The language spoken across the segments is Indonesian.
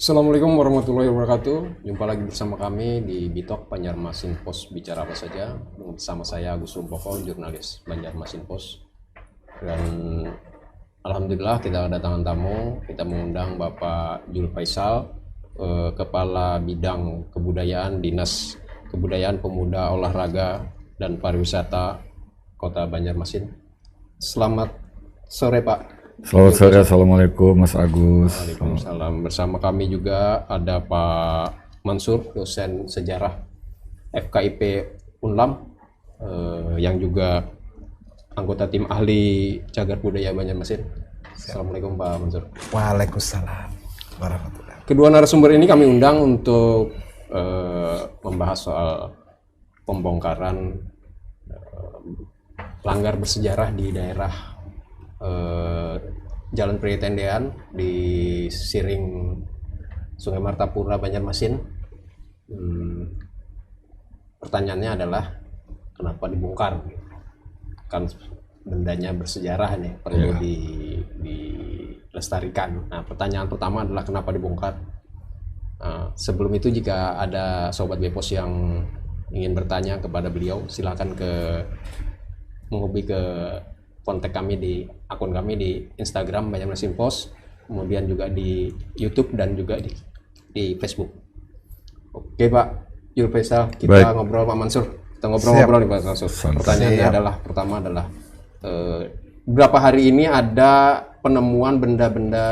Assalamualaikum warahmatullahi wabarakatuh. Jumpa lagi bersama kami di Bitok Banjarmasin Post Bicara Apa Saja. Bersama saya Agus Rumpoko, jurnalis Banjarmasin Post. Dan alhamdulillah kita kedatangan tamu. Kita mengundang Bapak Jul Faisal, Kepala Bidang Kebudayaan Dinas Kebudayaan Pemuda Olahraga dan Pariwisata Kota Banjarmasin. Selamat sore Pak. Selamat sore, Assalamualaikum Mas Agus. Waalaikumsalam. Bersama kami juga ada Pak Mansur, dosen sejarah FKIP Unlam, yang juga anggota tim ahli cagar budaya Banjarmasin. Assalamualaikum Pak Mansur. Waalaikumsalam warahmatullahi. Kedua narasumber ini kami undang untuk membahas soal pembongkaran langgar bersejarah di daerah Jalan Pria Tendean di Siring Sungai Martapura Banjarmasin. Pertanyaannya adalah kenapa dibongkar? Kan bendanya bersejarah nih, perlu dilestarikan. Nah, pertanyaan pertama adalah kenapa dibongkar? Sebelum itu jika ada sobat Bepos yang ingin bertanya kepada beliau, silakan menghubungi ke kontak kami di akun kami di Instagram Banjarmasin Post, kemudian juga di YouTube dan juga di Facebook. Oke Pak Jul Faisal, kita ngobrol Pak Mansur. Kita ngobrol-ngobrol nih Pak Mansur. Pertanyaannya pertama adalah beberapa hari ini ada penemuan benda-benda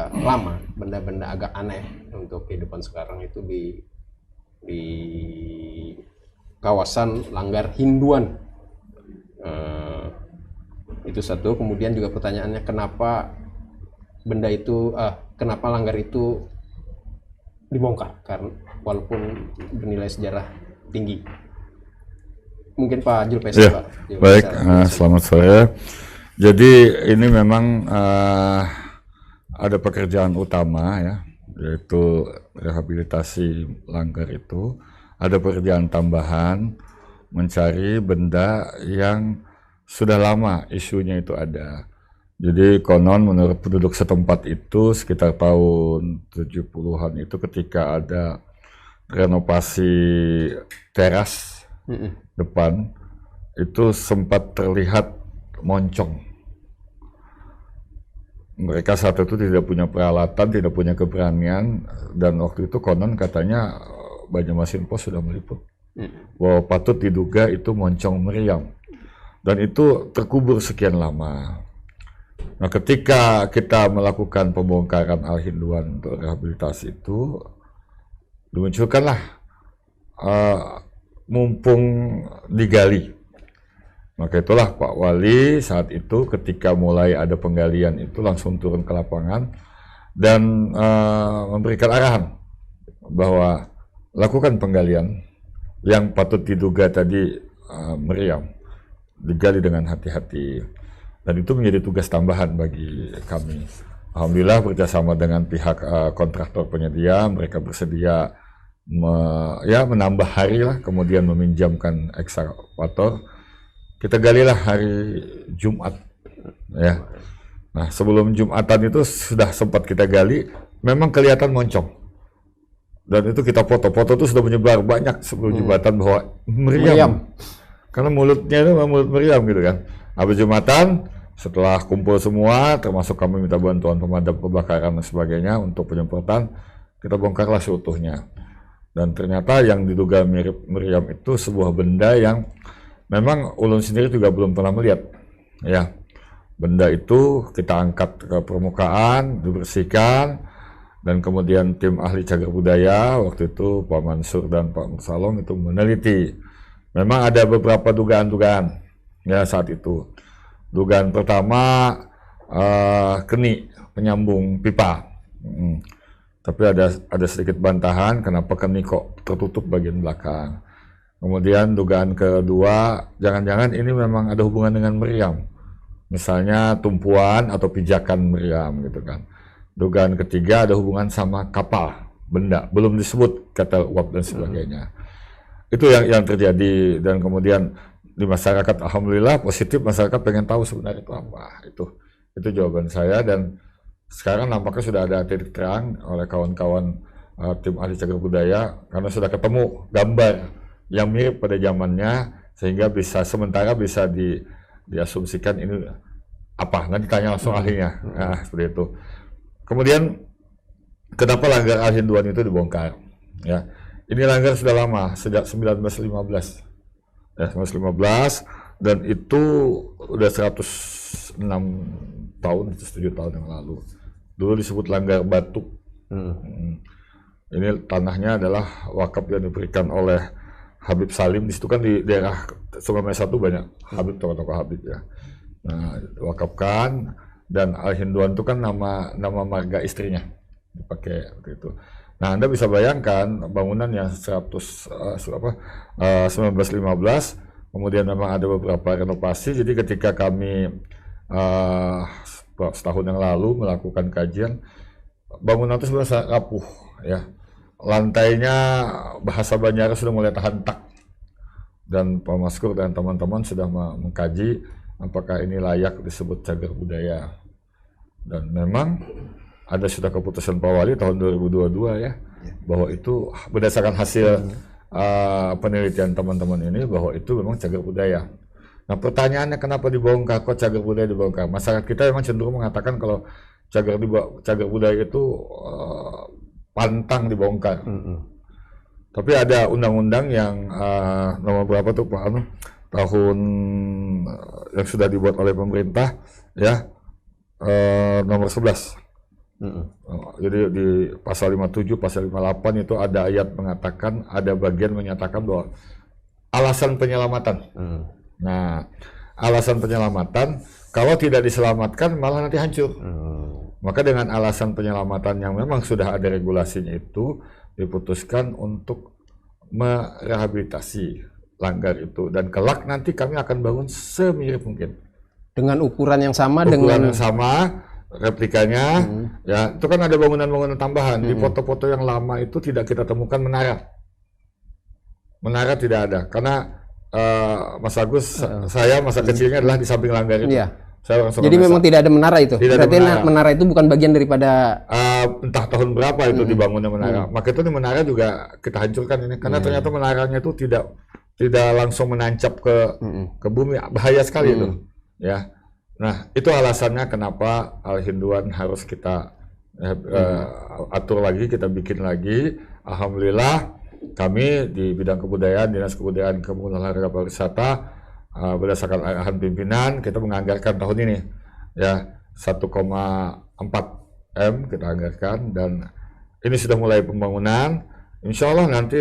lama, benda-benda agak aneh untuk kehidupan sekarang itu di kawasan Langgar Hinduan. Itu satu. Kemudian juga pertanyaannya kenapa kenapa langgar itu dibongkar, karena walaupun bernilai sejarah tinggi. Mungkin Pak Jul Faisal. Ya, baik, selamat sore. Jadi ini memang ada pekerjaan utama ya, yaitu rehabilitasi langgar itu. Ada pekerjaan tambahan mencari benda yang sudah lama isunya itu ada. Jadi konon menurut penduduk setempat itu sekitar tahun 70-an itu ketika ada renovasi teras depan itu sempat terlihat moncong. Mereka saat itu tidak punya peralatan, tidak punya keberanian, dan waktu itu konon katanya Banjarmasin Post sudah meliput bahwa patut diduga itu moncong meriam. Dan itu terkubur sekian lama. Nah, ketika kita melakukan pembongkaran Al-Hinduan untuk rehabilitasi itu, dimunculkanlah mumpung digali. Maka itulah Pak Wali saat itu ketika mulai ada penggalian itu langsung turun ke lapangan dan memberikan arahan bahwa lakukan penggalian yang patut diduga tadi meriam. Digali dengan hati-hati, dan itu menjadi tugas tambahan bagi kami. Alhamdulillah bekerjasama dengan pihak kontraktor penyedia, mereka bersedia menambah hari lah, kemudian meminjamkan ekskavator. Kita galilah hari Jumat ya. Nah, sebelum Jumatan itu sudah sempat kita gali, memang kelihatan moncong, dan itu kita foto-foto itu sudah menyebar banyak sebelum Jumatan bahwa meriam. Karena mulutnya itu mulut meriam gitu kan. Habis Jumatan, setelah kumpul semua, termasuk kami minta bantuan pemadam kebakaran dan sebagainya untuk penyemprotan, kita bongkarlah seutuhnya. Dan ternyata yang diduga mirip meriam itu sebuah benda yang memang ulun sendiri juga belum pernah melihat. Ya, benda itu kita angkat ke permukaan, dibersihkan, dan kemudian tim ahli cagar budaya waktu itu Pak Mansur dan Pak Mursalong itu meneliti. Memang ada beberapa dugaan-dugaan ya saat itu. Dugaan pertama keni penyambung pipa. Tapi ada sedikit bantahan kenapa keni kok tertutup bagian belakang. Kemudian dugaan kedua, jangan-jangan ini memang ada hubungan dengan meriam. Misalnya tumpuan atau pijakan meriam gitu kan. Dugaan ketiga ada hubungan sama kapal, benda belum disebut kata uap dan sebagainya. Itu yang terjadi, dan kemudian di masyarakat alhamdulillah positif, masyarakat pengen tahu sebenarnya itu apa. Itu jawaban saya, dan Sekarang nampaknya sudah ada titik terang oleh kawan-kawan tim ahli cagar budaya karena sudah ketemu gambar yang mirip pada zamannya sehingga sementara bisa diasumsikan ini apa, nanti tanya langsung ahlinya. Nah, seperti itu. Kemudian kenapa langgar Al-Hinduan itu dibongkar? Ya, ini langgar sudah lama, sejak 1915. Ya, 1915 dan itu udah 106 tahun, 7 tahun yang lalu. Dulu disebut Langgar Batu. Ini tanahnya adalah wakaf yang diberikan oleh Habib Salim. Di situ kan di daerah Sungai Mesa itu banyak Habib, tokoh-tokoh Habib ya. Nah, wakafkan, dan Al-Hinduan itu kan nama marga istrinya dipakai seperti itu. Nah, Anda bisa bayangkan bangunan yang 1915, kemudian memang ada beberapa renovasi. Jadi ketika kami setahun yang lalu melakukan kajian, bangunan itu sebenarnya sangat rapuh ya. Lantainya bahasa Banjar sudah mulai tahan tak, dan Pak Maskur dan teman-teman sudah mengkaji apakah ini layak disebut cagar budaya. Dan memang ada sudah keputusan Pak Wali tahun 2022 ya, bahwa itu berdasarkan hasil penelitian teman-teman ini bahwa itu memang cagar budaya. Nah, pertanyaannya kenapa dibongkar, kok cagar budaya dibongkar? Masyarakat kita memang cenderung mengatakan kalau cagar budaya itu pantang dibongkar. Tapi ada undang-undang yang nomor berapa tuh Pak tahun yang sudah dibuat oleh pemerintah ya, nomor 11. Jadi di pasal 57, pasal 58 itu ada ayat mengatakan, ada bagian menyatakan bahwa alasan penyelamatan. Nah, alasan penyelamatan kalau tidak diselamatkan malah nanti hancur. Maka dengan alasan penyelamatan yang memang sudah ada regulasinya itu diputuskan untuk merehabilitasi langgar itu, dan kelak nanti kami akan bangun semirip mungkin dengan ukuran yang sama, yang sama replikanya. Ya, itu kan ada bangunan-bangunan tambahan. Di foto-foto yang lama itu tidak kita temukan menara tidak ada karena Mas Agus, saya masa kecilnya adalah di samping langgar itu. Iya. Saya Jadi memang tidak ada menara itu. Tidak berarti menara itu bukan bagian daripada entah tahun berapa itu dibangunnya menara. Maka itu di menara juga kita hancurkan ini karena ternyata menaranya itu tidak langsung menancap ke bumi, bahaya sekali itu. Ya. Nah, itu alasannya kenapa Al-Hinduan harus kita atur lagi, kita bikin lagi. Alhamdulillah kami di bidang kebudayaan, Dinas Kebudayaan Kementerian Olahraga Pariwisata, berdasarkan arahan pimpinan kita menganggarkan tahun ini ya 1,4 M kita anggarkan, dan ini sudah mulai pembangunan. Insya Allah nanti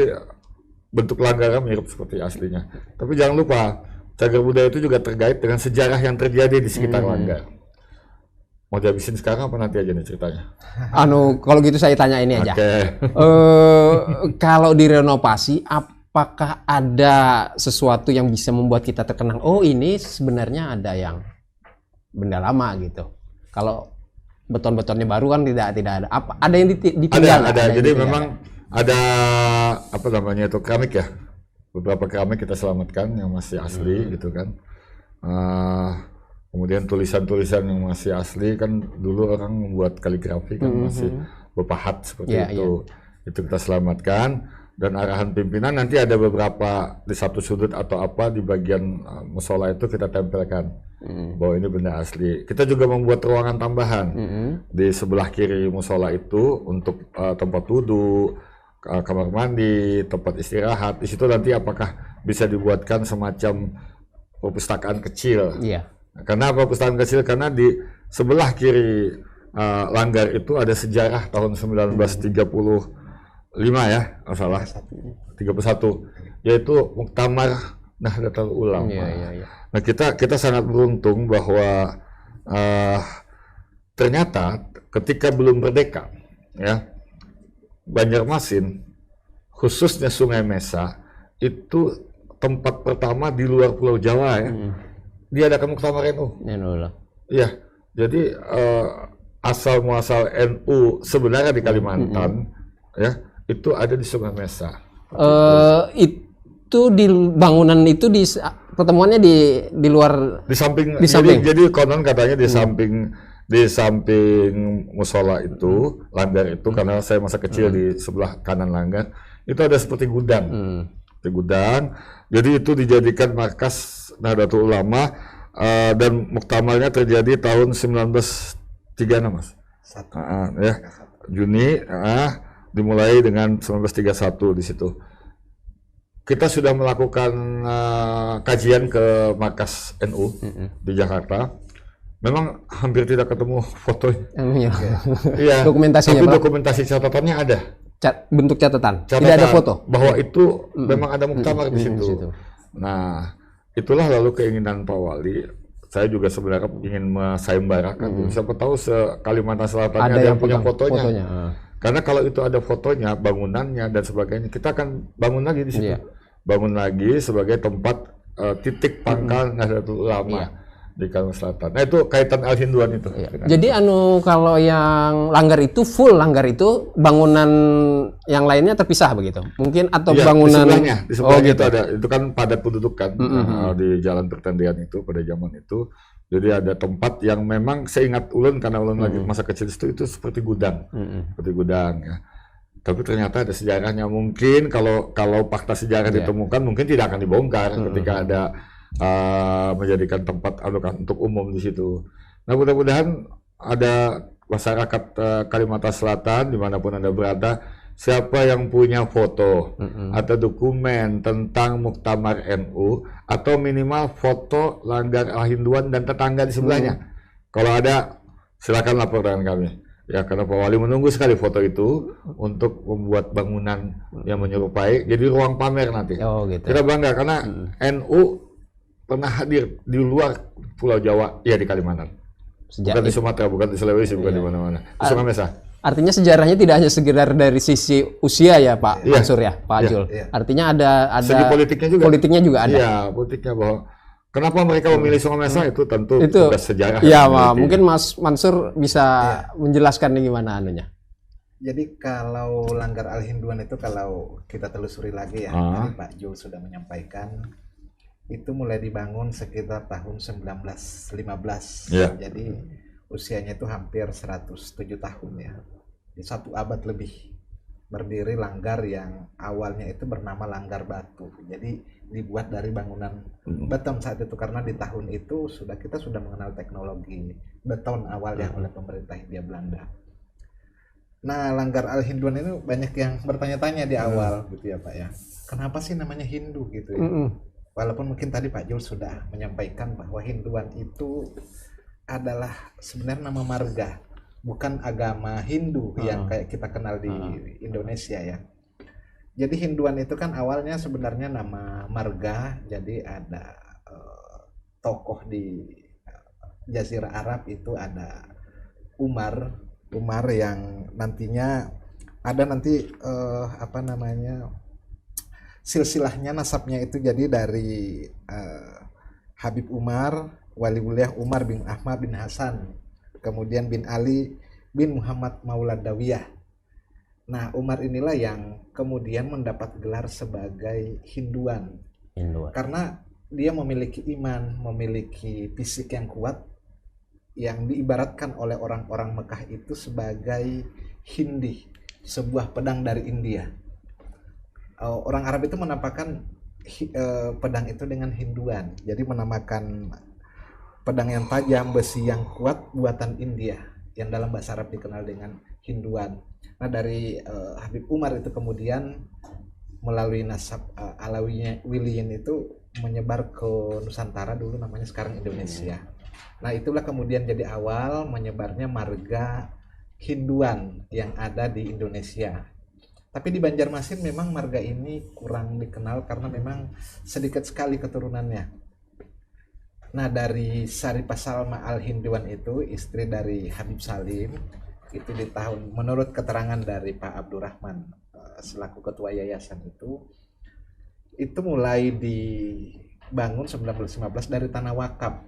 bentuk langgarnya mirip seperti aslinya. Tapi jangan lupa, cagar budaya itu juga terkait dengan sejarah yang terjadi di sekitar langgar. Mau dihabisin sekarang apa nanti aja nih ceritanya? Kalau gitu saya tanya ini aja. Kalau direnovasi, apakah ada sesuatu yang bisa membuat kita terkenang? Oh, ini sebenarnya ada yang benda lama gitu. Kalau beton-betonnya baru kan tidak ada. Ada yang ditinggal? Ada. Jadi memang ada apa namanya itu keramik ya. Beberapa keramik kita selamatkan yang masih asli gitu kan. Kemudian tulisan-tulisan yang masih asli kan, dulu orang membuat kaligrafi kan masih berpahat seperti itu. Itu kita selamatkan, dan arahan pimpinan nanti ada beberapa di satu sudut atau apa di bagian musola itu kita tempelkan bahwa ini benda asli. Kita juga membuat ruangan tambahan di sebelah kiri musola itu untuk tempat duduk, kamar mandi, tempat istirahat. Di situ nanti apakah bisa dibuatkan semacam perpustakaan kecil? Iya. Karena perpustakaan kecil, karena di sebelah kiri langgar itu ada sejarah tahun 1935 ya, salah 31, yaitu Muktamar Nahdlatul Ulama. Nah, kita sangat beruntung bahwa ternyata ketika belum merdeka ya, Banjarmasin khususnya Sungai Mesa itu tempat pertama di luar Pulau Jawa ya. Diadakan Muktamar NU. Iya, jadi asal muasal NU sebenarnya di Kalimantan ya, itu ada di Sungai Mesa. Itu di bangunan itu pertemuannya di luar, di samping. Di samping. Jadi konon katanya di samping di samping musola itu, langgar itu, karena saya masa kecil di sebelah kanan langgar, itu ada seperti gudang. Seperti gudang. Jadi itu dijadikan markas Nahdlatul Ulama dan muktamarnya terjadi tahun 1936, Mas. Ya. Juni, dimulai dengan 1931 di situ. Kita sudah melakukan kajian ke markas NU di Jakarta. Memang hampir tidak ketemu fotonya. Iya. Dokumentasinya, tapi Pak? dokumentasi catatannya ada. Bentuk catatan. Tidak ada foto. Bahwa itu memang ada muktamar di situ. Nah, itulah lalu keinginan Pak Wali. Saya juga sebenarnya ingin sayembarakan. Siapa tahu Kalimantan Selatan ada yang punya fotonya. Karena kalau itu ada fotonya, bangunannya dan sebagainya, kita akan bangun lagi di situ. Bangun lagi sebagai tempat titik pangkal Nahdlatul Ulama di Kalimantan Selatan. Nah itu kaitan Al-Hinduan itu. Jadi kalau yang langgar itu full langgar itu, bangunan yang lainnya terpisah begitu? Mungkin atau bangunan di sebelahnya gitu. itu ada, itu kan padat penduduk kan di Jalan Pertendian itu pada zaman itu. Jadi ada tempat yang memang seingat ulun, karena ulun lagi masa kecil itu seperti gudang, seperti gudang ya. Tapi ternyata ada sejarahnya. Mungkin kalau fakta sejarah ditemukan, mungkin tidak akan dibongkar ketika ada menjadikan tempat untuk umum di situ. Nah mudah-mudahan ada masyarakat Kalimantan Selatan dimanapun Anda berada, siapa yang punya foto atau dokumen tentang Muktamar NU atau minimal foto langgar Al-Hinduan dan tetangga di sebelahnya, kalau ada silakan lapor dengan kami. Ya, karena Pak Wali menunggu sekali foto itu untuk membuat bangunan yang menyerupai, jadi ruang pamer nanti. Gitu. Kita bangga karena NU pernah hadir di luar Pulau Jawa, ya di Kalimantan. Bukan di Sumatera, bukan di Sulawesi, bukan di mana-mana. Di Sungai Mesa. Artinya sejarahnya tidak hanya sekedar dari sisi usia ya Pak Mansur ya, Pak Ajul. Artinya ada segi politiknya juga. Politiknya juga ada. Iya, politiknya bahwa kenapa mereka memilih Sungai Mesa itu tentu tugas sejarah. Iya, mungkin Mas Mansur bisa menjelaskan nih gimana anunya. Jadi kalau langgar Al-Hinduan itu kalau kita telusuri lagi ya, tadi Pak Jul sudah menyampaikan, itu mulai dibangun sekitar tahun 1915. Jadi usianya itu hampir 107 tahun ya. Di 1 abad lebih berdiri langgar yang awalnya itu bernama Langgar Batu. Jadi dibuat dari bangunan beton saat itu, karena di tahun itu kita sudah mengenal teknologi beton awalnya oleh pemerintah Hindia Belanda. Nah, Langgar Al-Hinduan itu banyak yang bertanya-tanya di awal gitu ya Pak ya. Kenapa sih namanya Hindu gitu ya? Walaupun mungkin tadi Pak Jul sudah menyampaikan bahwa Hinduan itu adalah sebenarnya nama marga, bukan agama Hindu yang kayak kita kenal di Indonesia ya. Jadi Hinduan itu kan awalnya sebenarnya nama marga, jadi ada tokoh di Jazirah Arab itu ada Umar yang nantinya ada nanti silsilahnya, nasabnya itu jadi dari Habib Umar, Waliullah Umar bin Ahmad bin Hasan, kemudian bin Ali bin Muhammad Mauladawiyah. Nah, Umar inilah yang kemudian mendapat gelar sebagai Hinduan. Karena dia memiliki iman, memiliki fisik yang kuat, yang diibaratkan oleh orang-orang Mekah itu sebagai Hindi, sebuah pedang dari India. Orang Arab itu menampakkan pedang itu dengan Hinduan, jadi menamakan pedang yang tajam, besi yang kuat buatan India, yang dalam bahasa Arab dikenal dengan Hinduan. Nah, dari Habib Umar itu kemudian melalui nasab Alawiyin itu menyebar ke Nusantara, dulu namanya sekarang Indonesia. Nah, itulah kemudian jadi awal menyebarnya marga Hinduan yang ada di Indonesia. Tapi di Banjarmasin memang marga ini kurang dikenal karena memang sedikit sekali keturunannya. Nah, dari Saripah Salma Al-Hinduan itu istri dari Habib Salim, itu di tahun, menurut keterangan dari Pak Abdurrahman selaku ketua yayasan itu mulai dibangun 1915 dari tanah wakaf.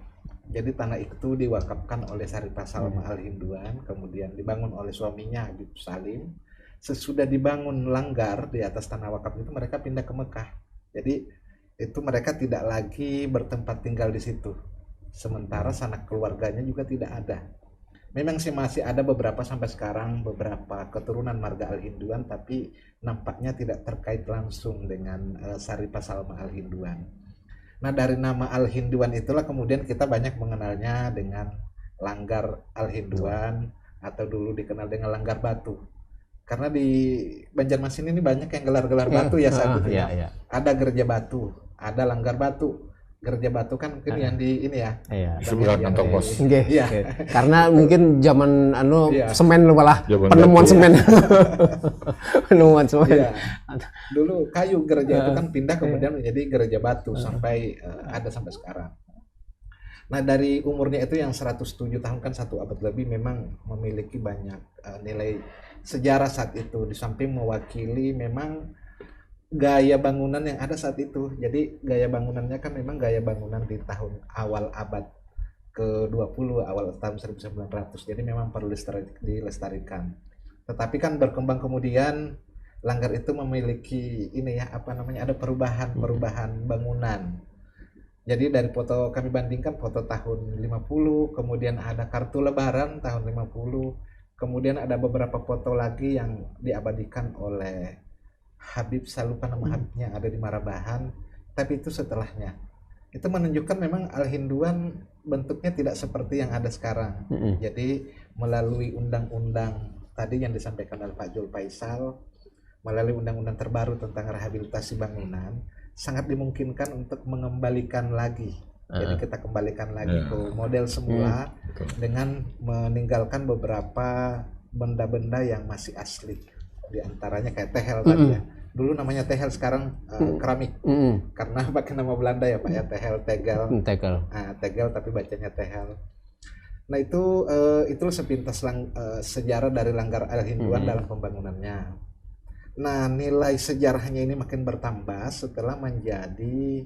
Jadi tanah itu diwakafkan oleh Saripah Salma Al-Hinduan, kemudian dibangun oleh suaminya Habib Salim. Sesudah dibangun langgar di atas tanah wakaf itu, mereka pindah ke Mekah. Jadi itu mereka tidak lagi bertempat tinggal di situ. Sementara sanak keluarganya juga tidak ada. Memang sih masih ada beberapa sampai sekarang beberapa keturunan marga Al-Hinduan, tapi nampaknya tidak terkait langsung dengan Saripa Salma Al-Hinduan. Nah, dari nama Al-Hinduan itulah kemudian kita banyak mengenalnya dengan Langgar Al-Hinduan atau dulu dikenal dengan Langgar Batu. Karena di Banjarmasin ini banyak yang gelar-gelar batu ya saat itu ya. Ada Gerja Batu, ada Langgar Batu. Gerja Batu kan mungkin yang di ini ya. Di sebelah kantor pos. Iya. Karena mungkin zaman Iya. semen malah Zaman penemuan batu. semen. Penemuan semen. Iya. Dulu kayu gereja itu kan pindah kemudian menjadi Gereja Batu sampai ada sampai sekarang. Nah, dari umurnya itu yang 107 tahun kan 1 abad lebih, memang memiliki banyak nilai sejarah saat itu, di samping mewakili memang gaya bangunan yang ada saat itu. Jadi gaya bangunannya kan memang gaya bangunan di tahun awal abad ke-20, awal tahun 1900. Jadi memang perlu dilestarikan. Tetapi kan berkembang kemudian Langgar itu memiliki ini ya, apa namanya, ada perubahan bangunan. Jadi dari foto kami bandingkan foto tahun 50, kemudian ada kartu lebaran tahun 50, kemudian ada beberapa foto lagi yang diabadikan oleh Habib, saya lupa nama Habibnya, ada di Marabahan, tapi itu setelahnya. Itu menunjukkan memang Al-Hinduan bentuknya tidak seperti yang ada sekarang. Jadi melalui undang-undang tadi yang disampaikan oleh Pak Jul Faisal, melalui undang-undang terbaru tentang rehabilitasi bangunan, sangat dimungkinkan untuk mengembalikan lagi. Jadi kita kembalikan lagi ke model semula dengan meninggalkan beberapa benda-benda yang masih asli. Di antaranya kayak tehel tadi ya. Dulu namanya tehel, sekarang keramik. Karena pakai nama Belanda ya Pak ya, tehel, tegel. Tegel tapi bacanya tehel. Nah, itu sepintas sejarah dari Langgar Al-Hinduan dalam pembangunannya. Nah, nilai sejarahnya ini makin bertambah setelah menjadi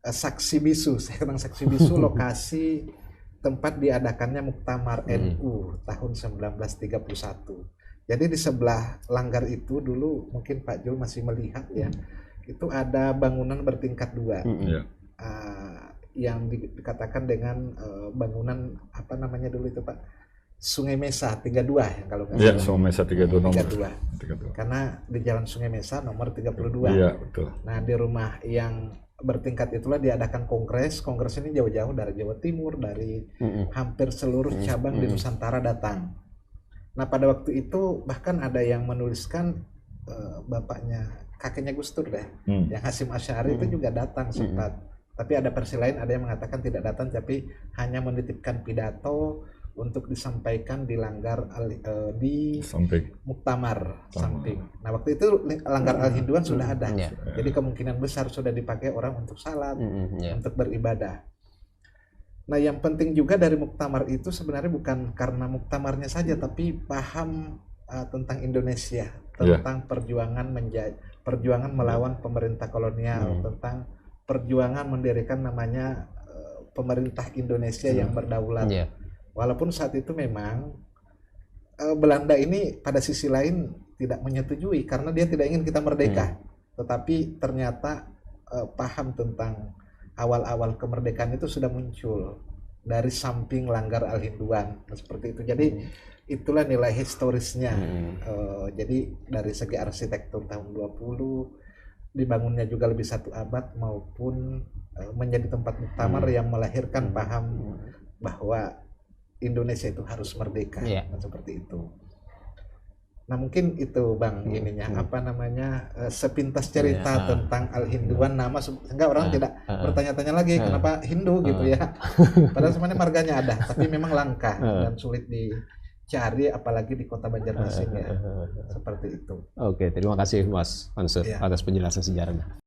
saksi bisu. Saya bilang saksi bisu lokasi tempat diadakannya Muktamar NU tahun 1931. Jadi di sebelah Langgar itu dulu, mungkin Pak Jul masih melihat ya, itu ada bangunan bertingkat 2 yang dikatakan dengan bangunan apa namanya dulu itu Pak, Sungai Mesa 32 ya kalau nggak salah. Iya, Sungai Mesa 32 nomor. 32. Karena di Jalan Sungai Mesa nomor 32. Iya, betul. Nah, di rumah yang bertingkat itulah diadakan kongres. Kongres ini jauh-jauh dari Jawa Timur, dari hampir seluruh cabang di Nusantara datang. Nah, pada waktu itu bahkan ada yang menuliskan kakeknya Gus Dur deh, yang Hasyim Asy'ari itu juga datang sempat. Tapi ada versi lain, ada yang mengatakan tidak datang, tapi hanya menitipkan pidato untuk disampaikan di Langgar di Muktamar Samping. Nah, waktu itu Langgar Al-Hinduan sudah ada. Jadi kemungkinan besar sudah dipakai orang untuk salat, untuk beribadah. Nah, yang penting juga dari muktamar itu sebenarnya bukan karena muktamarnya saja, tapi paham tentang Indonesia, tentang perjuangan melawan pemerintah kolonial, tentang perjuangan mendirikan namanya pemerintah Indonesia yang berdaulat. Walaupun saat itu memang Belanda ini pada sisi lain tidak menyetujui karena dia tidak ingin kita merdeka, tetapi ternyata paham tentang awal-awal kemerdekaan itu sudah muncul dari samping Langgar Al-Hinduan seperti itu. Jadi itulah nilai historisnya. Jadi dari segi arsitektur tahun 20 dibangunnya juga lebih 1 abad, maupun menjadi tempat muktamar yang melahirkan paham bahwa Indonesia itu harus merdeka, seperti itu. Nah, mungkin itu Bang ininya apa namanya sepintas cerita tentang Al-Hinduan, nama sehingga orang tidak bertanya-tanya lagi kenapa Hindu gitu ya. Padahal sebenarnya marganya ada, tapi memang langka dan sulit dicari apalagi di kota Banjarmasin ya. Seperti itu. Oke, terima kasih Mas Mansur atas penjelasan sejarahnya.